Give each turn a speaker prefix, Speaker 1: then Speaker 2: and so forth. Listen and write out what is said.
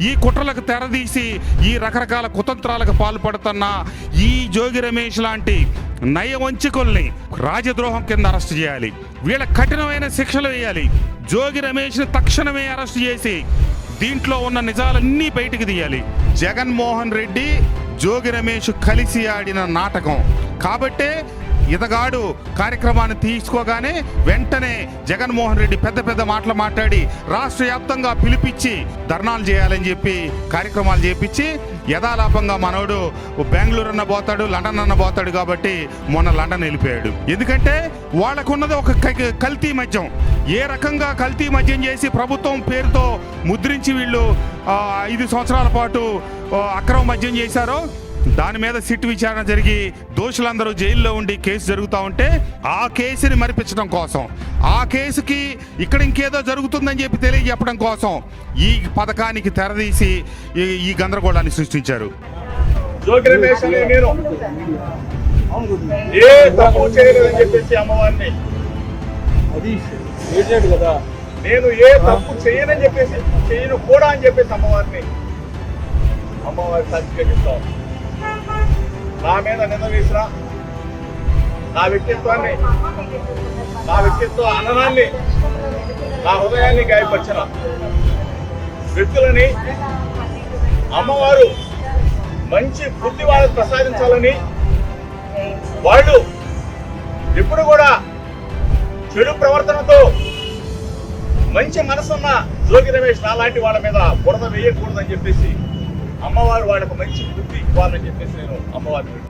Speaker 1: ఈ కుట్రలకు తెరదీసి ఈ రకరకాల కుతంత్రాలకు పాల్పడుతున్న ఈ జోగి రమేష్ లాంటి నయవంచకుల్ని రాజద్రోహం కింద అరెస్ట్ చేయాలి. వీళ్ళ కఠినమైన శిక్షలు వేయాలి. జోగి రమేష్ని తక్షణమే అరెస్ట్ చేసి దీంట్లో ఉన్న నిజాలన్నీ బయటికి తీయాలి. జగన్మోహన్ రెడ్డి జోగి రమేష్ కలిసి ఆడిన నాటకం కాబట్టే ఇతగాడు కార్యక్రమాన్ని తీసుకోగానే వెంటనే జగన్మోహన్ రెడ్డి పెద్ద పెద్ద మాటలు మాట్లాడి రాష్ట్ర వ్యాప్తంగా పిలిపించి ధర్నాలు చేయాలని చెప్పి కార్యక్రమాలు చేపించి యథాలాపంగా మనోడు బెంగళూరు అన్న పోతాడు, లండన్ అన్న పోతాడు కాబట్టి మొన్న లండన్ వెళ్ళిపోయాడు. ఎందుకంటే వాళ్ళకున్నది ఒక కల్తీ మద్యం. ఏ రకంగా కల్తీ మద్యం చేసి ప్రభుత్వం పేరుతో ముద్రించి వీళ్ళు 5 సంవత్సరాల పాటు అక్రమ మద్యం చేశారో దాని మీద సిట్ విచారణ జరిగి దోషులందరూ జైల్లో ఉండి కేసు జరుగుతూ ఉంటే ఆ కేసుని మరిపించడం కోసం, ఆ కేసుకి ఇక్కడ ఇంకేదో జరుగుతుందని చెప్పి తెలియజెప్పడం కోసం ఈ పథకానికి తెరదీసి ఈ గందరగోళాన్ని సృష్టించారు.
Speaker 2: జోగి రమేష్ అనే నేను ఏ తప్పు చేయలేదని చెప్పేసి అమ్మవారిని, నేను ఏ తప్పు చేయనని చెప్పేసి, చేయను కూడా అని చెప్పేసి అమ్మవారి సర్టిఫికేట్ ఇస్తాం. నా మీద నింద వేసిన, నా వ్యక్తిత్వ అననాన్ని, నా హృదయాన్ని గాయపరిచిన వ్యక్తులని అమ్మవారు మంచి బుద్ధి వాళ్ళకి ప్రసాదించాలని, వాళ్ళు ఎప్పుడు కూడా చెడు ప్రవర్తనతో మంచి మనసున్న జోగి రమేష్ నాలాంటి వాళ్ళ మీద బురద వేయకూడదని చెప్పేసి అమ్మవారు వాళ్ళకు మంచి బుద్ధి ఇవ్వాలని చెప్పేసి నేను అమ్మవారిని